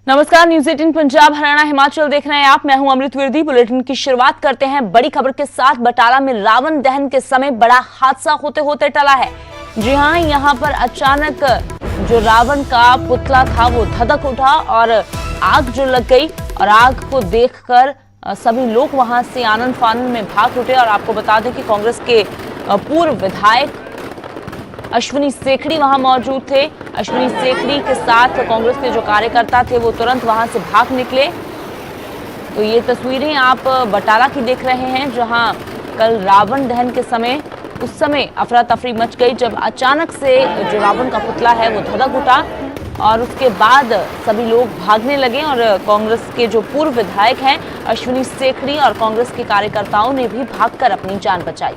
नमस्कार, न्यूज 18 पंजाब हरियाणा हिमाचल देख रहे हैं आप। मैं हूं अमृत विरदी। बुलेटिन की शुरुआत करते हैं बड़ी खबर के साथ। बटाला में रावण दहन के समय बड़ा हादसा होते होते टला है। जी हां, यहां पर अचानक जो रावण का पुतला था वो धधक उठा और आग जो लग गई और आग को देखकर सभी लोग वहां से आनंद फानंद में भाग उठे। और आपको बता दें कि कांग्रेस के पूर्व विधायक अश्विनी सेखड़ी वहां मौजूद थे। अश्विनी सेखड़ी के साथ कांग्रेस के जो कार्यकर्ता थे वो तुरंत वहां से भाग निकले। तो ये तस्वीरें आप बटाला की देख रहे हैं, जहां कल रावण दहन के समय उस समय अफरा तफरी मच गई जब अचानक से जो रावण का पुतला है वो धधक उठा और उसके बाद सभी लोग भागने लगे। और कांग्रेस के जो पूर्व विधायक हैं अश्विनी सेखड़ी और कांग्रेस के कार्यकर्ताओं ने भी भागकर अपनी जान बचाई।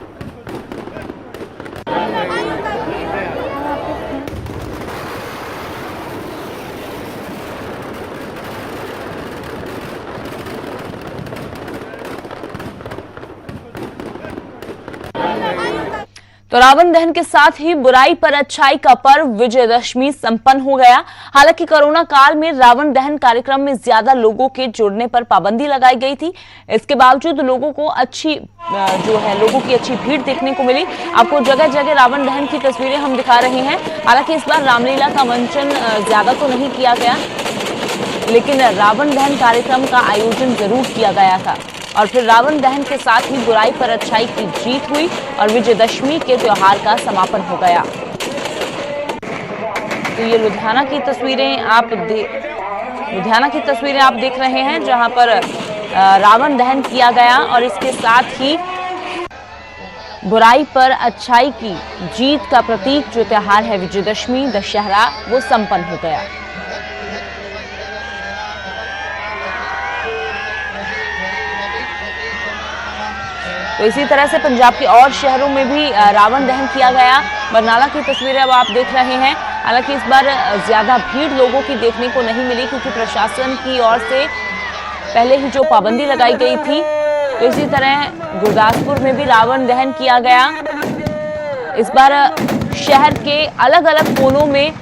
तो रावण दहन के साथ ही बुराई पर अच्छाई का पर्व विजयदशमी संपन्न हो गया। हालांकि कोरोना काल में रावण दहन कार्यक्रम में ज्यादा लोगों के जुड़ने पर पाबंदी लगाई गई थी। इसके बावजूद लोगों को लोगों की अच्छी भीड़ देखने को मिली। आपको जगह जगह रावण दहन की तस्वीरें हम दिखा रहे हैं। हालांकि इस बार रामलीला का मंचन ज्यादा तो नहीं किया गया, लेकिन रावण दहन कार्यक्रम का आयोजन जरूर किया गया था। और फिर रावण दहन के साथ ही बुराई पर अच्छाई की जीत हुई और विजयदशमी के त्योहार का समापन हो गया। तो ये लुधियाना की तस्वीरें आप देख रहे हैं, जहां पर रावण दहन किया गया और इसके साथ ही बुराई पर अच्छाई की जीत का प्रतीक जो त्योहार है विजयदशमी दशहरा वो संपन्न हो गया। तो इसी तरह से पंजाब के और शहरों में भी रावण दहन किया गया। बरनाला की तस्वीरें अब आप देख रहे हैं। हालांकि इस बार ज्यादा भीड़ लोगों की देखने को नहीं मिली, क्योंकि प्रशासन की ओर से पहले ही जो पाबंदी लगाई गई थी। तो इसी तरह गुरदासपुर में भी रावण दहन किया गया। इस बार शहर के अलग अलग कोनों में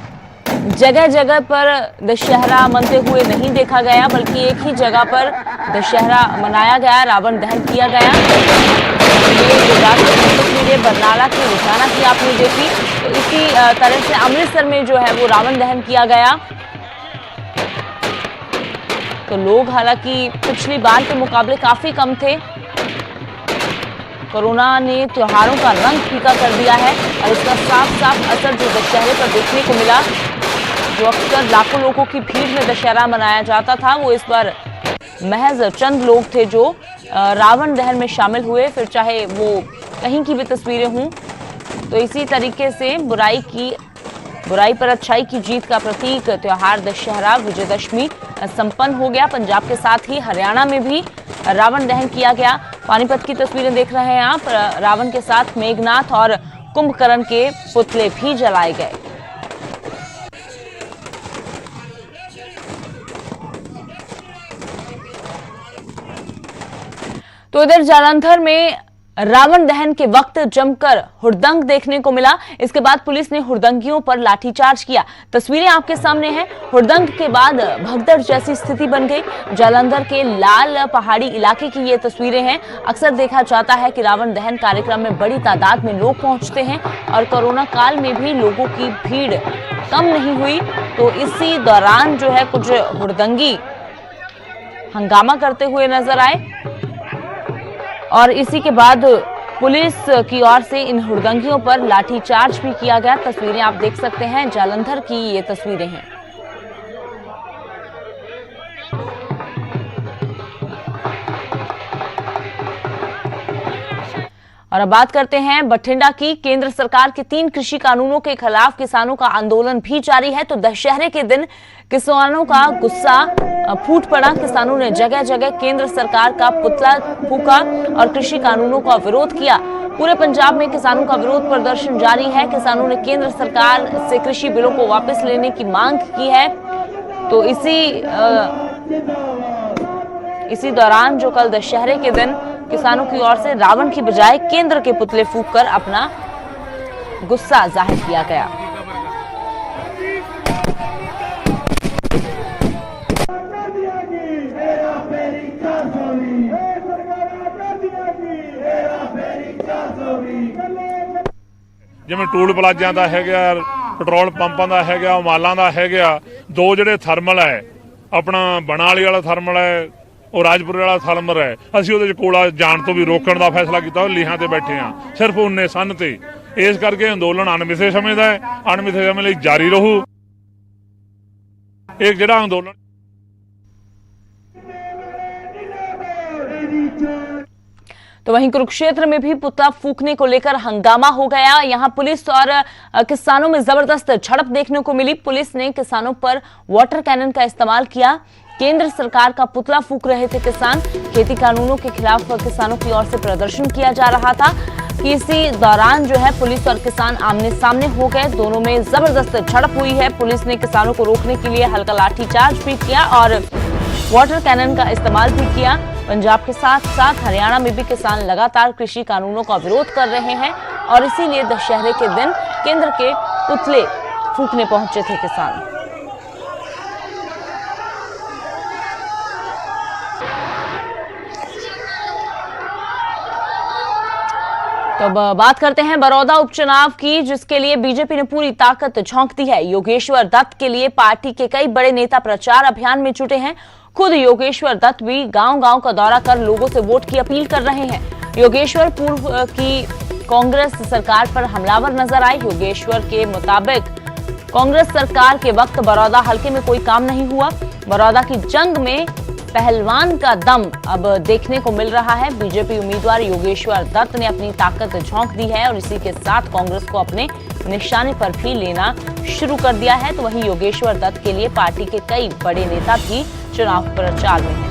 जगह जगह पर दशहरा मनते हुए नहीं देखा गया, बल्कि एक ही जगह पर दशहरा मनाया गया, रावण दहन किया गया। ये गुजरात की तस्वीरें बरनाला की, लुधियाना की आपने देखी। तो इसी तरह से अमृतसर में जो है वो रावण दहन किया गया। तो लोग हालांकि पिछली बार के मुकाबले काफी कम थे। कोरोना ने त्योहारों का रंग फीका कर दिया है और इसका साफ साफ असर जो दशहरे पर देखने को मिला। जो अक्सर लाखों लोगों की भीड़ में दशहरा मनाया जाता था, वो इस बार महज चंद लोग थे जो रावण दहन में शामिल हुए, फिर चाहे वो कहीं की भी तस्वीरें हों। तो इसी तरीके से बुराई पर अच्छाई की जीत का प्रतीक त्योहार दशहरा विजयदशमी संपन्न हो गया। पंजाब के साथ ही हरियाणा में भी रावण दहन किया गया। पानीपत की तस्वीरें देख रहे हैं आप। रावण के साथ मेघनाथ और कुंभकर्ण के पुतले भी जलाए गए। तो इधर जालंधर में रावण दहन के वक्त जमकर हुड़दंग देखने को मिला। इसके बाद पुलिस ने हुड़दंगियों पर लाठीचार्ज किया। तस्वीरें आपके सामने हैं। हुड़दंग के बाद भगदड़ जैसी स्थिति बन गई। जालंधर के लाल पहाड़ी इलाके की ये तस्वीरें हैं। अक्सर देखा जाता है कि रावण दहन कार्यक्रम में बड़ी तादाद में लोग पहुंचते हैं और कोरोना काल में भी लोगों की भीड़ कम नहीं हुई। तो इसी दौरान जो है कुछ हुड़दंगी हंगामा करते हुए नजर आए और इसी के बाद पुलिस की ओर से इन हुड़दंगियों पर लाठीचार्ज भी किया गया। तस्वीरें आप देख सकते हैं, जालंधर की ये तस्वीरें हैं। और अब बात करते हैं बठिंडा की। केंद्र सरकार के 3 कृषि कानूनों के खिलाफ किसानों का आंदोलन भी जारी है। तो दशहरे के दिन किसानों का गुस्सा फूट पड़ा। किसानों ने जगह जगह केंद्र सरकार का पुतला फूंका और कृषि कानूनों का विरोध किया। पूरे पंजाब में किसानों का विरोध प्रदर्शन जारी है। किसानों ने केंद्र सरकार से कृषि बिलों को वापस लेने की मांग की है। तो इसी दौरान जो कल दशहरे के दिन किसानों की ओर से रावण की बजाय केंद्र के पुतले फूंककर अपना गुस्सा जाहिर किया गया। ਜਿਵੇਂ ਟੂਲ ਪਲਾਜ਼ਿਆਂ ਦਾ ਹੈਗਾ, ਪੈਟਰੋਲ ਪੰਪਾਂ ਦਾ ਹੈਗਾ, ਮਾਲਾਂ ਦਾ ਹੈਗਾ। ਦੋ ਜਿਹੜੇ ਥਰਮਲ ਹੈ, ਆਪਣਾ ਬਣਾਲੀ ਵਾਲਾ ਥਰਮਲ ਹੈ, ਉਹ ਰਾਜਪੁਰ ਵਾਲਾ ਥਰਮਲ ਹੈ, ਅਸੀਂ ਉਹਦੇ 'ਚ ਕੋਲਾ ਜਾਣ ਤੋਂ ਵੀ ਰੋਕਣ ਦਾ ਫੈਸਲਾ ਕੀਤਾ। ਲੀਹਾਂ ਤੇ ਬੈਠੇ ਹਾਂ ਸਿਰਫ 19 ਸੰਨ ਤੇ। ਇਸ ਕਰਕੇ ਅੰਦੋਲਨ ਅਣਮਿੱਥੇ ਸਮੇਂ ਦਾ ਹੈ, ਅਣਮਿੱਥੇ ਸਮੇਂ ਲਈ ਜਾਰੀ ਰਹੂ ਇਹ ਜਿਹੜਾ ਅੰਦੋਲਨ। तो वहीं कुरुक्षेत्र में भी पुतला फूंकने को लेकर हंगामा हो गया। यहां पुलिस और किसानों में जबरदस्त झड़प देखने को मिली। पुलिस ने किसानों पर वाटर कैनन का इस्तेमाल किया। केंद्र सरकार का पुतला फूंक रहे थे किसान। खेती कानूनों के खिलाफ किसानों की ओर से प्रदर्शन किया जा रहा था। इसी दौरान जो है पुलिस और किसान आमने सामने हो गए। दोनों में जबरदस्त झड़प हुई है। पुलिस ने किसानों को रोकने के लिए हल्का लाठीचार्ज भी किया और वाटर कैनन का इस्तेमाल भी किया। पंजाब के साथ साथ हरियाणा में भी किसान लगातार कृषि कानूनों का विरोध कर रहे हैं और इसीलिए दशहरे के दिन केंद्र के पुतले फूंकने पहुंचे थे किसान। तो अब बात करते हैं बड़ौदा उपचुनाव की, जिसके लिए बीजेपी ने पूरी ताकत झोंक दी है। योगेश्वर दत्त के लिए पार्टी के कई बड़े नेता प्रचार अभियान में जुटे हैं। खुद योगेश्वर दत्त भी गांव-गांव का दौरा कर लोगों से वोट की अपील कर रहे हैं। योगेश्वर पूर्व की कांग्रेस सरकार पर हमलावर नजर आए। योगेश्वर के मुताबिक कांग्रेस सरकार के वक्त बड़ौदा हलके में कोई काम नहीं हुआ। बड़ौदा की जंग में पहलवान का दम अब देखने को मिल रहा है। बीजेपी उम्मीदवार योगेश्वर दत्त ने अपनी ताकत झोंक दी है और इसी के साथ कांग्रेस को अपने निशाने पर भी लेना शुरू कर दिया है। तो वहीं योगेश्वर दत्त के लिए पार्टी के कई बड़े नेता भी चुनाव प्रचार में हैं।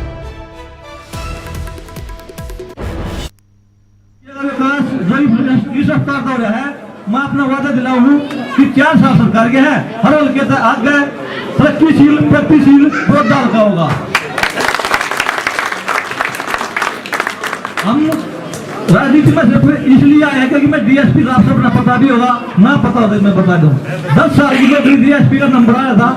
मैं अपना वादा दिला हूँ कि 4 साल सरकार के हैं, हर हल्के तक आ गए, प्रगतिशील जोरदार का होगा। हम राजनीति में सिर्फ इसलिए आए हैं क्योंकि मैं डीएसपी साहब से अपना पता भी होगा, ना पता होता मैं बता दूं। 10 साल की मेरी डीएसपी का नंबर आया था,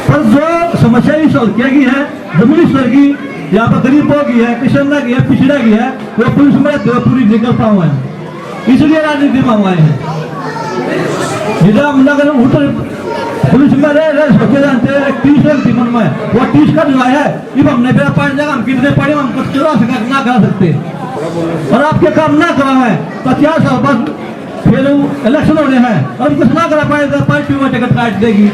पर जो समस्या इस हल्के की है, जमीनी स्तर की, यहाँ पर गरीबों की है, किसानों की है, पिछड़ा की है, वो पुलिस में पूरी निकल पाऊँ है, इसलिए राजनीति में आए हैं। नगर उत्तर पुलिस में रह सोचे जानते हैं 30 लाख मन में, वो 30 का जो है, अब हमने फिर 5 जगह हम कितने पड़े हम कुछ ना करा सकते, और आपके काम ना करा है तो 4 साल बाद फिर इलेक्शन होने हैं और कुछ ना करा पाए तो पार्टी में टिकट काट देगी।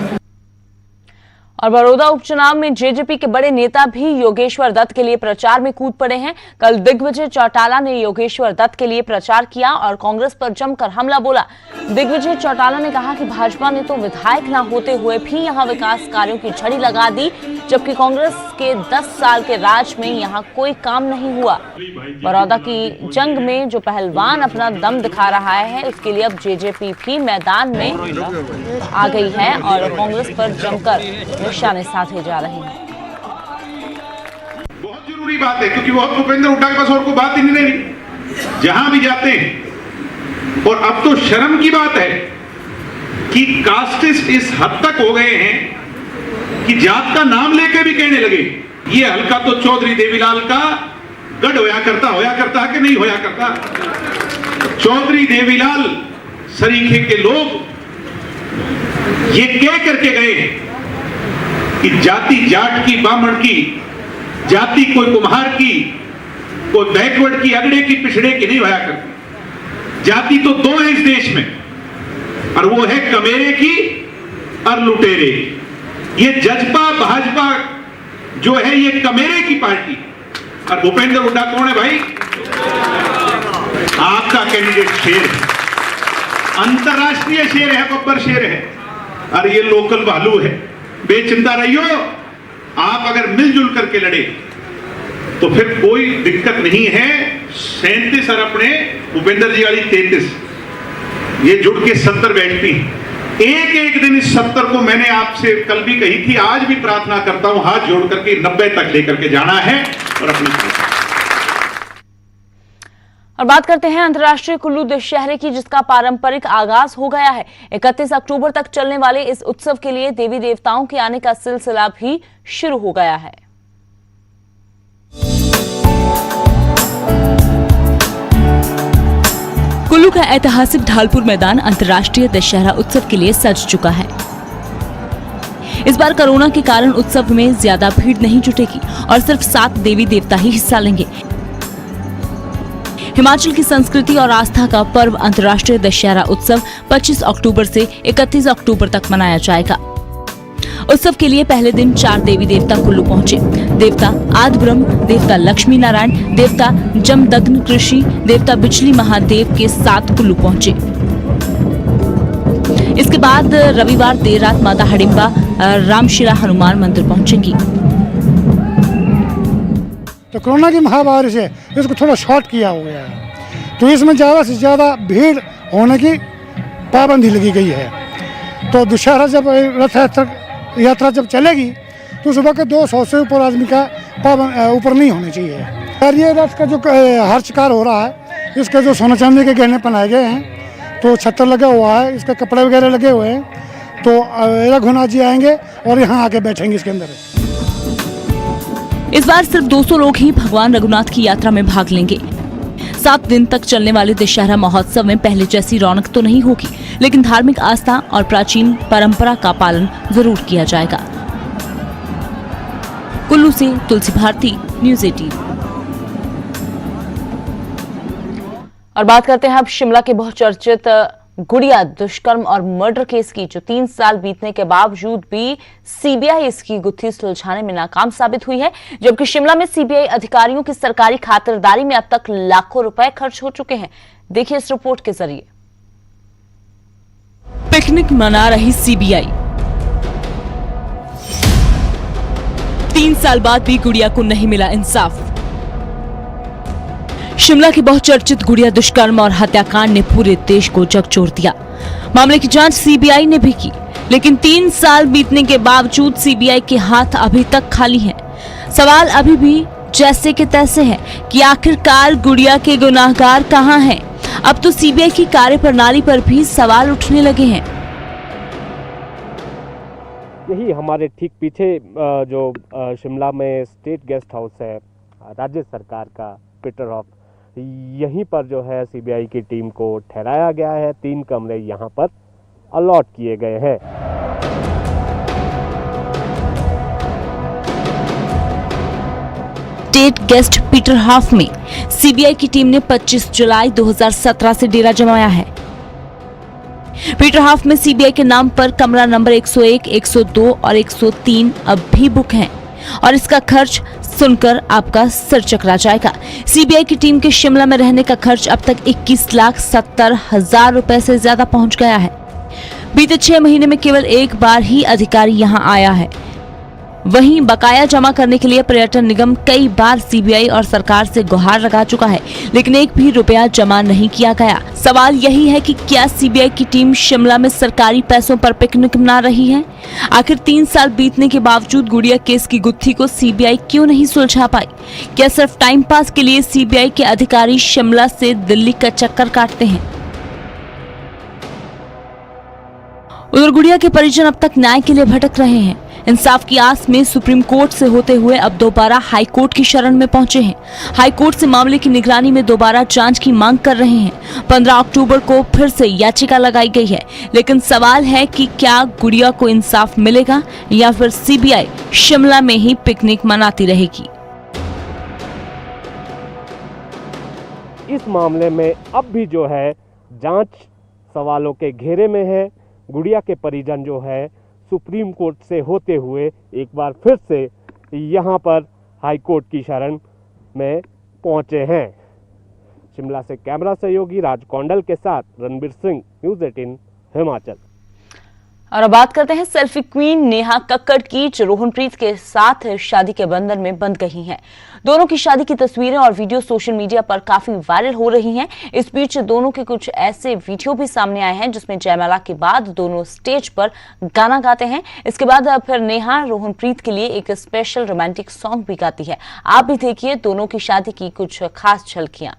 और बड़ौदा उपचुनाव में जेजेपी के बड़े नेता भी योगेश्वर दत्त के लिए प्रचार में कूद पड़े हैं। कल दिग्विजय चौटाला ने योगेश्वर दत्त के लिए प्रचार किया और कांग्रेस पर जमकर हमला बोला। दिग्विजय चौटाला ने कहा कि भाजपा ने तो विधायक न होते हुए भी यहां विकास कार्यों की झड़ी लगा दी, जबकि कांग्रेस के 10 साल के राज में यहां कोई काम नहीं हुआ। बड़ौदा की जंग में जो पहलवान अपना दम दिखा रहा है, उसके लिए अब जेजेपी भी मैदान में आ गई है और कांग्रेस पर जमकर निशाने साधे जा रहे हैं। बहुत जरूरी बात है क्योंकि बहुत भूपेंद्र हुड्डा के पास और कोई बात ही नहीं रही, जहां भी जाते हैं। और अब तो शर्म की बात है कि कास्टिस्ट इस हद तक हो गए हैं कि जात का नाम लेके भी कहने लगे। ये हल्का तो चौधरी देवीलाल का गढ़ होया करता कि नहीं होया करता। चौधरी देवीलाल सरीखे के लोग ये कह करके गए हैं कि जाति जाट की, ब्राह्मण की जाति, कोई कुम्हार की, कोई बैकवर्ड की, अगड़े की, पिछड़े की नहीं होया करती। जाति तो 2 है इस देश में, और वो है कमेरे की और लुटेरे। ये जजपा भाजपा जो है ये कमेरे की पार्टी, और भूपेंद्र हुड्डा कौन है भाई? आपका कैंडिडेट शेर है, अंतरराष्ट्रीय शेर है, बब्बर शेर है, और ये लोकल भालू है। बेचिंता रहियो, आप अगर मिलजुल करके लड़े तो फिर कोई दिक्कत नहीं है। 37 और अपने भूपेंद्र जी वाली 33, ये जुड़ के 70 बैठती। एक दिन इस 70 को मैंने आपसे कल भी कही थी, आज भी प्रार्थना करता हूं, हाथ जोड़ करके 90 तक लेकर के जाना है और अपनी। और बात करते हैं अंतर्राष्ट्रीय कुल्लू दशहरे की, जिसका पारंपरिक आगाज हो गया है। 31 अक्टूबर तक चलने वाले इस उत्सव के लिए देवी देवताओं के आने का सिलसिला भी शुरू हो गया है। कुल्लू का ऐतिहासिक ढालपुर मैदान अंतर्राष्ट्रीय दशहरा उत्सव के लिए सज चुका है। इस बार कोरोना के कारण उत्सव में ज्यादा भीड़ नहीं जुटेगी और सिर्फ 7 देवी देवता ही हिस्सा लेंगे। हिमाचल की संस्कृति और आस्था का पर्व अंतर्राष्ट्रीय दशहरा उत्सव 25 अक्टूबर से 31 अक्टूबर तक मनाया जाएगा। उत्सव के लिए पहले दिन 4 देवी देवता कुल्लू पहुंचे। देवता आदि ब्रह्म, देवता लक्ष्मी नारायण, देवता जमदग्नि ऋषि, देवता बिजली महादेव के साथ कुल्लू पहुंचे। इसके बाद रविवार देर रात माता हडिम्बा रामशिला हनुमान मंदिर पहुंचेंगी। तो कोरोना की महामारी से इसको थोड़ा शॉर्ट किया हुआ है, तो इसमें ज़्यादा से ज़्यादा भीड़ होने की पाबंदी लगी गई है। तो दशहरा जब रथ यात्रा जब चलेगी तो सुबह के 200 से ऊपर आदमी का ऊपर नहीं होने चाहिए। और ये रथ का जो हर्षकार हो रहा है, इसके जो सोना चांदी के गहने पहनाए गए हैं, तो छत्तर लगा हुआ है, इसके कपड़े वगैरह लगे हुए हैं। तो रघुनाथ जी आएंगे और यहाँ आके बैठेंगे इसके अंदर। इस बार सिर्फ 200 लोग ही भगवान रघुनाथ की यात्रा में भाग लेंगे। 7 दिन तक चलने वाले दशहरा महोत्सव में पहले जैसी रौनक तो नहीं होगी, लेकिन धार्मिक आस्था और प्राचीन परंपरा का पालन जरूर किया जाएगा। कुल्लू से तुलसी भारती, न्यूज़ 18। और बात करते हैं अब शिमला के बहुचर्चित गुड़िया दुष्कर्म और मर्डर केस की, जो 3 साल बीतने के बावजूद भी सीबीआई इसकी गुत्थी सुलझाने में नाकाम साबित हुई है। जबकि शिमला में सीबीआई अधिकारियों की सरकारी खातिरदारी में अब तक लाखों रुपए खर्च हो चुके हैं। देखिए इस रिपोर्ट के जरिए। पिकनिक मना रही सीबीआई, 3 साल बाद भी गुड़िया को नहीं मिला इंसाफ। शिमला के बहुचर्चित गुड़िया दुष्कर्म और हत्याकांड ने पूरे देश को झकझोर दिया। मामले की जांच सीबीआई ने भी की, लेकिन 3 साल बीतने के बावजूद सीबीआई के हाथ अभी तक खाली हैं। सवाल अभी भी जैसे के तैसे है कि आखिरकार गुड़िया के गुनाहगार कहां हैं। अब तो सीबीआई की कार्यप्रणाली पर भी सवाल उठने लगे हैं। यही हमारे ठीक पीछे जो शिमला में स्टेट गेस्ट हाउस है राज्य सरकार का, पीटरहॉफ, यहीं पर जो है सीबीआई की टीम को ठहराया गया है। 3 कमरे यहां पर अलॉट किए गए हैं। स्टेट गेस्ट पीटरहॉफ में सीबीआई की टीम ने 25 जुलाई 2017 से डेरा जमाया है। पीटरहॉफ में सीबीआई के नाम पर कमरा नंबर 101, 102 और 103 अब भी बुक हैं और इसका खर्च सुनकर आपका सिर चकरा जाएगा। सीबीआई की टीम के शिमला में रहने का खर्च अब तक 21,70,000 रुपए से ज्यादा पहुंच गया है। बीते 6 महीने में केवल एक बार ही अधिकारी यहां आया है। वहीं बकाया जमा करने के लिए पर्यटन निगम कई बार सीबीआई और सरकार से गुहार लगा चुका है, लेकिन एक भी रुपया जमा नहीं किया गया। सवाल यही है कि क्या सीबीआई की टीम शिमला में सरकारी पैसों पर पिकनिक मना रही है? आखिर 3 साल बीतने के बावजूद गुड़िया केस की गुत्थी को सीबीआई क्यों नहीं सुलझा पाई? क्या सिर्फ टाइम पास के लिए सीबीआई के अधिकारी शिमला से दिल्ली का चक्कर काटते हैं? उधर गुड़िया के परिजन अब तक न्याय के लिए भटक रहे हैं। इंसाफ की आस में सुप्रीम कोर्ट से होते हुए अब दोबारा हाई कोर्ट की शरण में पहुंचे हैं। हाई कोर्ट से मामले की निगरानी में दोबारा जांच की मांग कर रहे हैं। 15 अक्टूबर को फिर से याचिका लगाई गई है, लेकिन सवाल है कि क्या गुड़िया को इंसाफ मिलेगा या फिर सीबीआई शिमला में ही पिकनिक मनाती रहेगी। इस मामले में अब भी जो है जांच सवालों के घेरे में है। गुड़िया के परिजन जो है सुप्रीम कोर्ट से होते हुए एक बार फिर से यहाँ पर हाई कोर्ट की शरण में पहुँचे हैं। शिमला से कैमरा सहयोगी राज कौंडल के साथ रणबीर सिंह, न्यूज़ 18 हिमाचल। और अब बात करते हैं सेल्फी क्वीन नेहा कक्कड़ की, जो रोहनप्रीत के साथ शादी के बंधन में बंध गई हैं। दोनों की शादी की तस्वीरें और वीडियो सोशल मीडिया पर काफी वायरल हो रही हैं। इस बीच दोनों के कुछ ऐसे वीडियो भी सामने आए हैं जिसमें जयमाला के बाद दोनों स्टेज पर गाना गाते हैं। इसके बाद फिर नेहा रोहनप्रीत के लिए एक स्पेशल रोमांटिक सॉन्ग भी गाती है। आप भी देखिए दोनों की शादी की कुछ खास झलकियां।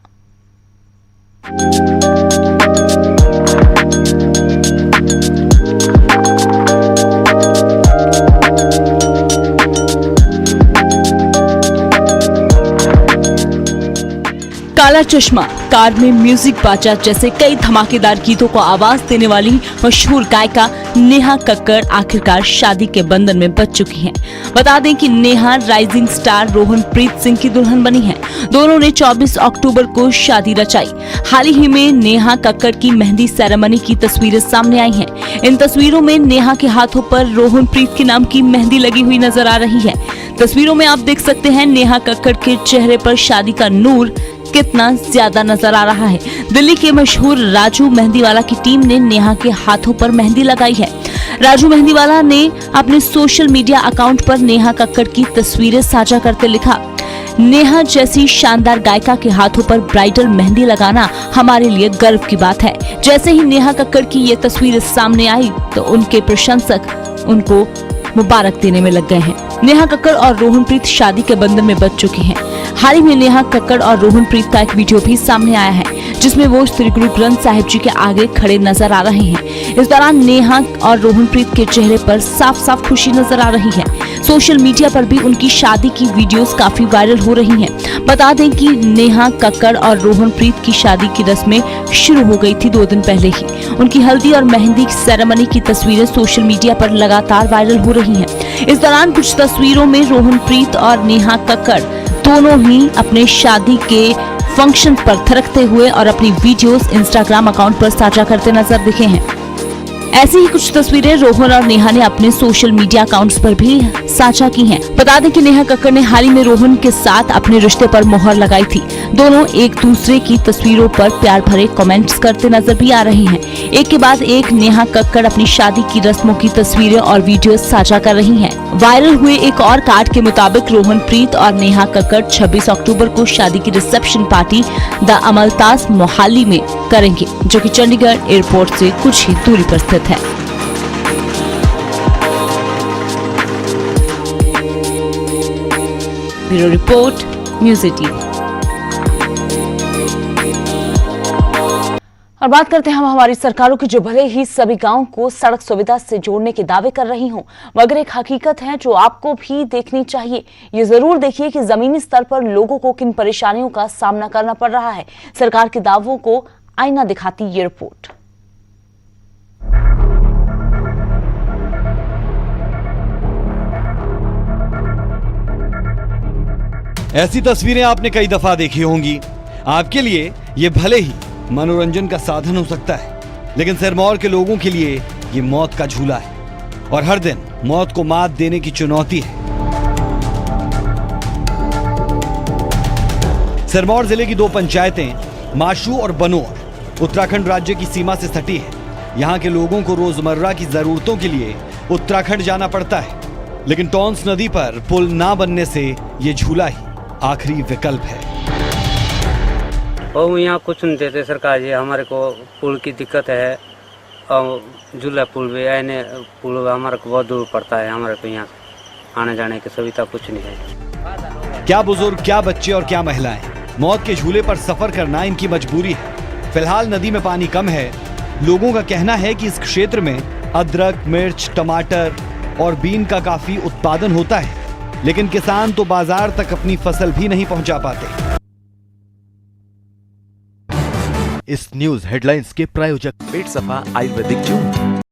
काला चश्मा, कार में म्यूजिक बाजा जैसे कई धमाकेदार गीतों को आवाज देने वाली मशहूर गायिका नेहा कक्कड़ आखिरकार शादी के बंधन में बंध चुकी हैं। बता दें कि नेहा राइजिंग स्टार रोहनप्रीत सिंह की दुल्हन बनी है। दोनों ने 24 अक्टूबर को शादी रचाई। हाल ही में नेहा कक्कड़ की मेहंदी सेरेमनी की तस्वीरें सामने आई हैं। इन तस्वीरों में नेहा के हाथों पर रोहनप्रीत के नाम की मेहंदी लगी हुई नजर आ रही है। तस्वीरों में आप देख सकते हैं नेहा कक्कड़ के चेहरे पर शादी का नूर कितना ज्यादा नजर आ रहा है। दिल्ली के मशहूर राजू मेहंदीवाला की टीम ने नेहा के हाथों पर मेहंदी लगाई है। राजू मेहंदीवाला ने अपने सोशल मीडिया अकाउंट पर नेहा कक्कड़ की तस्वीरें साझा करते लिखा, नेहा जैसी शानदार गायिका के हाथों पर ब्राइडल मेहंदी लगाना हमारे लिए गर्व की बात है। जैसे ही नेहा कक्कड़ की ये तस्वीरें सामने आई तो उनके प्रशंसक उनको मुबारक देने में लग गए हैं। नेहा कक्कड़ और रोहनप्रीत शादी के बंधन में बंध चुके हैं। हाल ही में नेहा कक्कड़ और रोहनप्रीत का एक वीडियो भी सामने आया है जिसमें वो श्री गुरु ग्रंथ साहिब जी के आगे खड़े नजर आ रहे हैं। इस दौरान नेहा और रोहनप्रीत के चेहरे पर साफ साफ खुशी नजर आ रही है। सोशल मीडिया पर भी उनकी शादी की वीडियोस काफी वायरल हो रही हैं। बता दें कि नेहा कक्कड़ और रोहनप्रीत की शादी की रस्में शुरू हो गई थी 2 दिन पहले ही। उनकी हल्दी और मेहंदी सेरेमनी की तस्वीरें सोशल मीडिया पर लगातार वायरल हो रही हैं। इस दौरान कुछ तस्वीरों में रोहनप्रीत और नेहा कक्कड़ दोनों ही अपने शादी के फंक्शन पर थिरकते हुए और अपनी वीडियोस इंस्टाग्राम अकाउंट पर साझा करते नजर दिखे हैं। ऐसी ही कुछ तस्वीरें रोहन और नेहा ने अपने सोशल मीडिया अकाउंट्स पर भी साझा की हैं। बता दें कि नेहा कक्कड़ ने हाल ही में रोहन के साथ अपने रिश्ते पर मोहर लगाई थी। दोनों एक दूसरे की तस्वीरों पर प्यार भरे कमेंट्स करते नजर भी आ रहे हैं। एक के बाद एक नेहा कक्कड़ अपनी शादी की रस्मों की तस्वीरें और वीडियो साझा कर रही हैं। वायरल हुए एक और कार्ड के मुताबिक रोहनप्रीत और नेहा कक्कड़ 26 अक्टूबर को शादी की रिसेप्शन पार्टी द अमलताज मोहाली में करेंगे, जो कि चंडीगढ़ एयरपोर्ट से कुछ ही दूरी पर स्थित है। Bureau report, news 18। और बात करते हैं हम हमारी सरकारों की, जो भले ही सभी गांवों को सड़क सुविधा से जोड़ने के दावे कर रही हों, मगर एक हकीकत है जो आपको भी देखनी चाहिए। ये जरूर देखिए कि जमीनी स्तर पर लोगों को किन परेशानियों का सामना करना पड़ रहा है। सरकार के दावों को आईना दिखाती ये रिपोर्ट। ऐसी तस्वीरें आपने कई दफा देखी होंगी। आपके लिए ये भले ही मनोरंजन का साधन हो सकता है, लेकिन सिरमौर के लोगों के लिए ये मौत का झूला है और हर दिन मौत को मात देने की चुनौती है। सिरमौर जिले की 2 पंचायतें माशू और बनोर उत्तराखंड राज्य की सीमा से सटी है। यहाँ के लोगों को रोजमर्रा की जरूरतों के लिए उत्तराखंड जाना पड़ता है, लेकिन टॉन्स नदी पर पुल ना बनने से ये झूला ही आखिरी विकल्प है। और यहाँ कुछ नहीं देते सरकार जी, हमारे को पुल की दिक्कत है और झूला पुल भी आने पुल हमारे को बहुत दूर पड़ता है। हमारे को यहाँ आने जाने की सुविधा कुछ नहीं है। क्या बुजुर्ग, क्या बच्चे और क्या महिलाएं, मौत के झूले पर सफर करना इनकी मजबूरी है। फिलहाल नदी में पानी कम है। लोगों का कहना है कि इस क्षेत्र में अदरक, मिर्च, टमाटर और बीन का काफी उत्पादन होता है, लेकिन किसान तो बाजार तक अपनी फसल भी नहीं पहुंचा पाते। इस न्यूज हेडलाइंस के प्रायोजक पेट सफा आयुर्वेदिक जून।